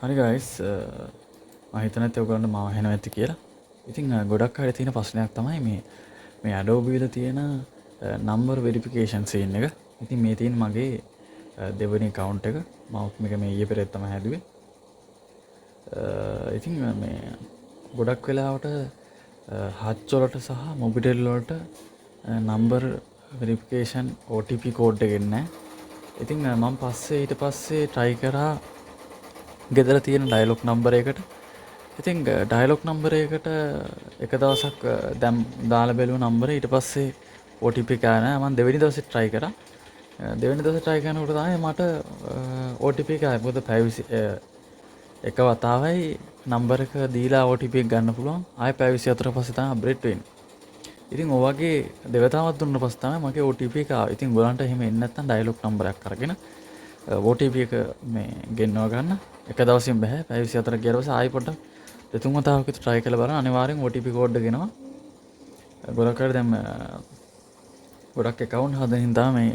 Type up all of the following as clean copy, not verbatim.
හරි ගයිස් මම හිතන්නේ ඔයගොල්ලන්ට මාව ඇහෙනවා ඇති කියලා. ඉතින් ගොඩක් අය තියෙන ප්‍රශ්නයක් තමයි මේ Adobe වල තියෙන number verification scene එක. ඉතින් මේ තියෙන මගේ දෙවෙනි account එක. මම මේක මේ ඊයේ පෙරේද තමයි හැදුවේ. ඉතින් මේ ගොඩක් වෙලාවට හච් වලට සහ මොබිටෙල් වලට number verification OTP code එක එන්නේ නැහැ. ඉතින් මම ඊට පස්සේ try කරා ගෙදර තියෙන ඩයලොග් නම්බර් එකට. ඉතින් ඩයලොග් නම්බර් එකට එක දවසක් දැන් දාලා බැලුව නම්බරේ ඊට පස්සේ OTP එක ආවා නෑ. මම දෙවෙනි දවසේ try කරා. දෙවෙනි දවසේ try කරනකොට තමයි මට OTP එක ආවේ. මොකද පැය 20 එක වතාවයි නම්බර් එක දීලා OTP එක ගන්න පුළුවන්. ආයෙ පැය 24 පස්සේ තමයි අප්ඩේට් වෙන්නේ. ඉතින් ඔය වගේ දෙවතාවක් දුන්න පස්සේ තමයි මගේ OTP එක ආවේ. ඉතින් ඔයාලන්ට එහෙම එන්නේ නැත්නම් ඩයලොග් නම්බරයක් අරගෙන OTP එක මේ ගෙන්නව ගන්න. එක දවසින් බෑ. පැය 24ක් ගියාට පස්සේ ආයෙ පොඩ්ඩක් දෙතුන් වතාවක් විතර try කරලා බලන්න. අනිවාර්යෙන් OTP code එක එනවා. ගොඩක් අය දැන් ගොඩක් account හදන හින්දා මේ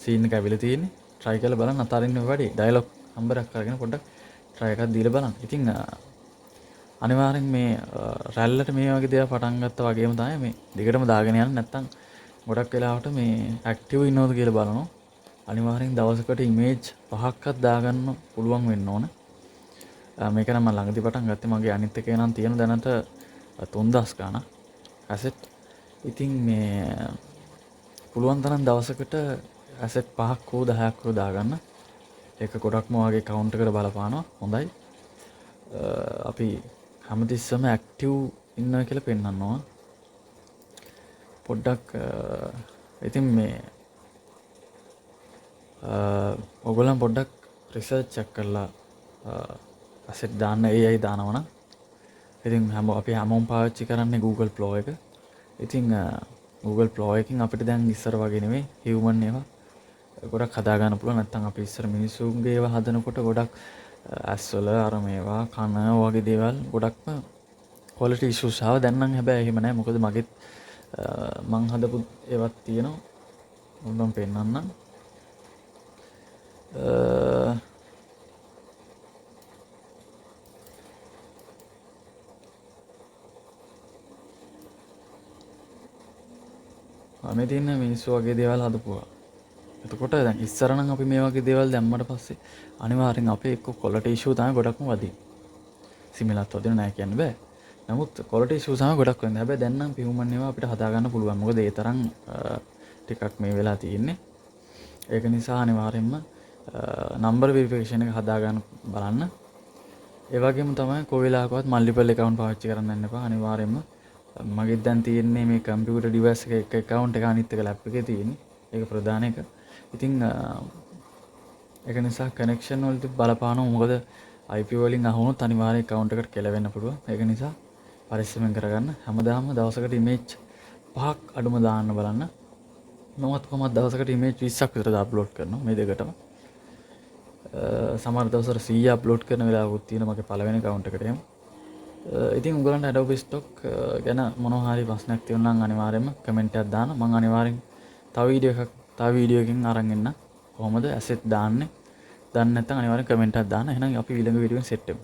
scene එක ඇවිල්ලා තියෙන්නේ. try කරලා බලන්න අතාරින්න වැඩි. dialog number එකක් අරගෙන පොඩ්ඩක් try එකක් දීලා බලන්න. ඉතින් අනිවාර්යෙන් මේ රැල්ලට මේ වගේ දේවල් පටන් ගත්තා වගේම තමයි මේ දිගටම දාගෙන යන්න. නැත්තම් ගොඩක් වෙලාවට මේ active ඉන්නවද කියලා බලනවා. අනිවාර්යෙන් දවසකට image 5ක්වත් දාගන්න පුළුවන් වෙන්න ඕන. මේක නම් මම ළඟදී පටන් ගත්තේ. මගේ අනිත් එකේ නම් තියෙන දැනට 3000 ගාණක් asset. ඉතින් මේ පුළුවන් තරම් දවසකට asset 5ක් හෝ 10ක් හෝ දාගන්න. ඒක ගොඩක්ම වගේ account එකට බලපානවා. හොඳයි. අපි හැමතිස්සම active ඉන්නවා කියලා පෙන්වන්න ඕන. පොඩ්ඩක් ඉතින් මේ ඔයගොල්ලන් පොඩ්ඩක් රිසර්ච් එකක් කරලා asset දාන්න AI දානවනම් ඉතින් අපි හැමෝම පාවිච්චි කරන්නේ Google Flow එක. ඉතින් Google Flow එකකින් අපිට දැන් ඉස්සර වගේ නෙමෙයි human ඒවා ගොඩක් හදා ගන්න පුළුවන්. නැත්නම් අපි ඉස්සර මිනිස්සුන්ගේ ඒවා හදනකොට ගොඩක් ඇස්වල අර මේවා කන වගේ දේවල් ගොඩක්ම quality issues ආවා. දැන් නම් හැබැයි එහෙම නැහැ. මොකද මගෙත් මං හදපු ඒවත් තියෙනවා. මම පෙන්නන්නම්. මේ තියෙන මිනිස්සු වගේ දේවල් හදපුවා. එතකොට දැන් ඉස්සර නම් අපි මේ වගේ දේවල් දැම්මට පස්සේ අනිවාර්යෙන් අපේ එක්ක quality issue තමයි ගොඩක්ම වදින්නේ. සිමිලත් වදින නැහැ කියන්න බෑ. නමුත් quality issue තමයි ගොඩක් වෙන්නේ. හැබැයි දැන් නම් human ඒවා අපිට හදා ගන්න පුළුවන්. මොකද ඒ තරම් ටිකක් මේ වෙලා තියෙන්නේ. ඒක නිසා අනිවාර්යෙන්ම number verification එක හදා ගන්න බලන්න. ඒ වගේම තමයි කොයි වෙලාවකවත් multiple account පාවිච්චි කරන්න යන්න එපා. අනිවාර්යෙන්ම මගේ දැන් තියෙන්නේ මේ computer device එක account එක අනිත් එක lap එකේ තියෙන්නේ. ඒක ප්‍රධාන එක. ඉතින් ඒක නිසා connection වලට බලපානවා. මොකද IP වලින් අහුනොත් අනිවාර්යෙන් account එකට කෙලවෙන්න පුළුවන්. ඒක නිසා පරිස්සමෙන් කරගන්න. හැමදාම දවසකට image 5ක් අඩුම දාන්න බලන්න. මමත් කොහොමද දවසකට image 20ක් විතර අප්ලෝඩ් කරනවා මේ දෙකටම. සමහර දවසට 100 අප්ලෝඩ් කරන වෙලාවකුත් තියෙනවා මගේ පළවෙනි account එකට එහෙම. ඉතින් උගලන්ට Adobe Stock ගැන මොනවා හරි ප්‍රශ්නයක් තියෙනවා නම් අනිවාර්යයෙන්ම කමෙන්ට් එකක් දාන්න. මම අනිවාර්යෙන් තව වීඩියෝ එකකින් අරන් එන්න කොහොමද asset දාන්නේ. දන්නේ නැත්නම් අනිවාර්යෙන් කමෙන්ට් එකක් දාන්න. එහෙනම් අපි ඊළඟ වීඩියෝෙන් සෙට් වෙමු.